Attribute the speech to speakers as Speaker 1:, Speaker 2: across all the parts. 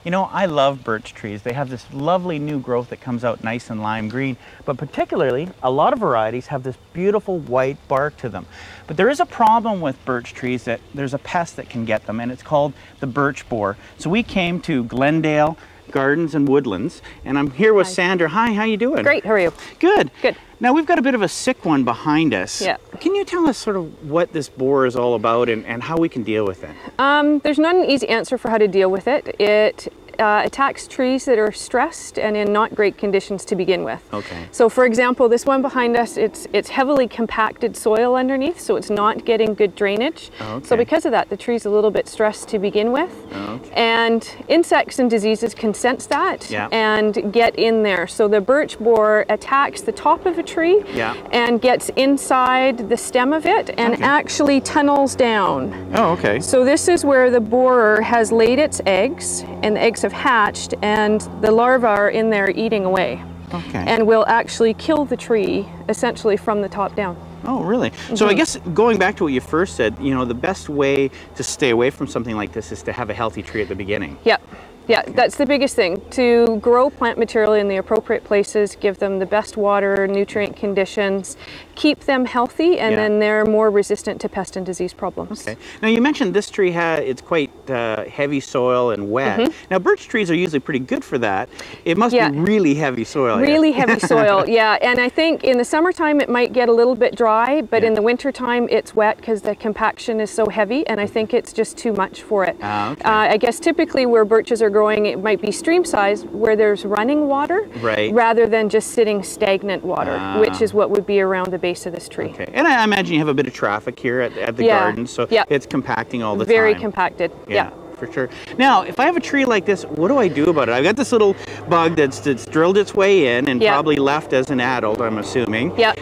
Speaker 1: You know, I love birch trees. They have this lovely new growth that comes out nice and lime green, but particularly a lot of varieties have this beautiful white bark to them. But there is a problem with birch trees, that there's a pest that can get them, and it's called the birch boar. So we came to Glendale Gardens and Woodlands, and I'm here with Sandra. Hi, how you doing?
Speaker 2: Great, how are you?
Speaker 1: Good.
Speaker 2: Good.
Speaker 1: Now we've got a bit of a sick one behind us.
Speaker 2: Yeah.
Speaker 1: Can you tell us sort of what this boar is all about and how we can deal with it?
Speaker 2: There's not an easy answer for how to deal with it. It attacks trees that are stressed and in not great conditions to begin with.
Speaker 1: Okay.
Speaker 2: So for example, this one behind us, it's heavily compacted soil underneath, so it's not getting good drainage.
Speaker 1: Okay.
Speaker 2: So because of that, the tree's a little bit stressed to begin with.
Speaker 1: Okay.
Speaker 2: And insects and diseases can sense that
Speaker 1: Yeah.
Speaker 2: and get in there. So the birch boar attacks the top of a tree
Speaker 1: Yeah.
Speaker 2: and gets inside the stem of it and
Speaker 1: Okay.
Speaker 2: actually tunnels down.
Speaker 1: Oh, okay.
Speaker 2: So this is where the borer has laid its eggs, and the eggs have hatched, and the larvae are in there eating away.
Speaker 1: Okay.
Speaker 2: And will actually kill the tree essentially from the top down.
Speaker 1: Oh, really? So I guess going back to what you first said, you know, the best way to stay away from something like this is to have a healthy tree at the beginning.
Speaker 2: Yep. Yeah, that's the biggest thing. To grow plant material in the appropriate places, give them the best water, nutrient conditions, keep them healthy, and then they're more resistant to pest and disease problems.
Speaker 1: Okay. Now you mentioned this tree it's quite heavy soil and wet. Now birch trees are usually pretty good for that. It must be really heavy soil.
Speaker 2: Really heavy soil, yeah. And I think in the summertime it might get a little bit dry, but in the wintertime it's wet because the compaction is so heavy, and I think it's just too much for it.
Speaker 1: Okay.
Speaker 2: I guess typically where birches are growing, it might be stream sized where there's running water, rather than just sitting stagnant water, which is what would be around the base of this tree.
Speaker 1: Okay. And I imagine you have a bit of traffic here at the garden, so it's compacting all the time.
Speaker 2: Very compacted, yeah.
Speaker 1: For sure. Now, if I have a tree like this, what do I do about it? I've got this little bug that's drilled its way in and probably left as an adult, I'm assuming. Yeah.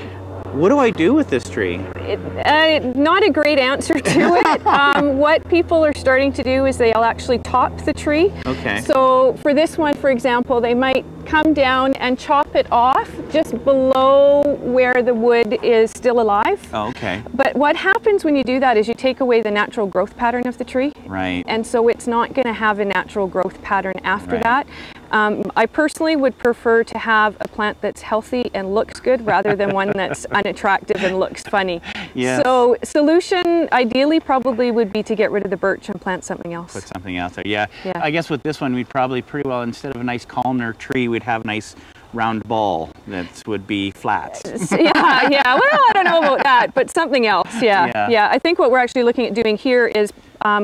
Speaker 1: What do I do with this tree?
Speaker 2: Not a great answer to it. What people are starting to do is they'll actually top the tree.
Speaker 1: Okay.
Speaker 2: So for this one, for example, they might come down and chop it off just below where the wood is still alive.
Speaker 1: Oh, okay.
Speaker 2: But what happens when you do that is you take away the natural growth pattern of the tree.
Speaker 1: Right.
Speaker 2: And so it's not going to have a natural growth pattern after that. I personally would prefer to have a plant that's healthy and looks good rather than one that's unattractive and looks funny.
Speaker 1: Yes.
Speaker 2: So solution ideally probably would be to get rid of the birch and plant something else.
Speaker 1: Put something else there. Yeah. I guess with this one we'd probably pretty well, instead of a nice columnar tree, we'd have a nice round ball that would be flat.
Speaker 2: Yeah, well, I don't know about that, but something else. Yeah. I think what we're actually looking at doing here is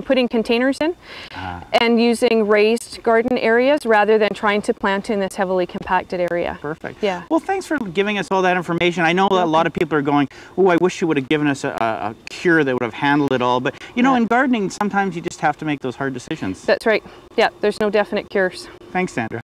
Speaker 2: putting containers in and using raised garden areas rather than trying to plant in this heavily compacted area.
Speaker 1: Perfect.
Speaker 2: Yeah.
Speaker 1: Well, thanks for giving us all that information. I know that a lot of people are going, oh, I wish you would have given us a cure that would have handled it all. But, you know, in gardening, sometimes you just have to make those hard decisions.
Speaker 2: That's right. Yeah, there's no definite cures.
Speaker 1: Thanks, Sandra.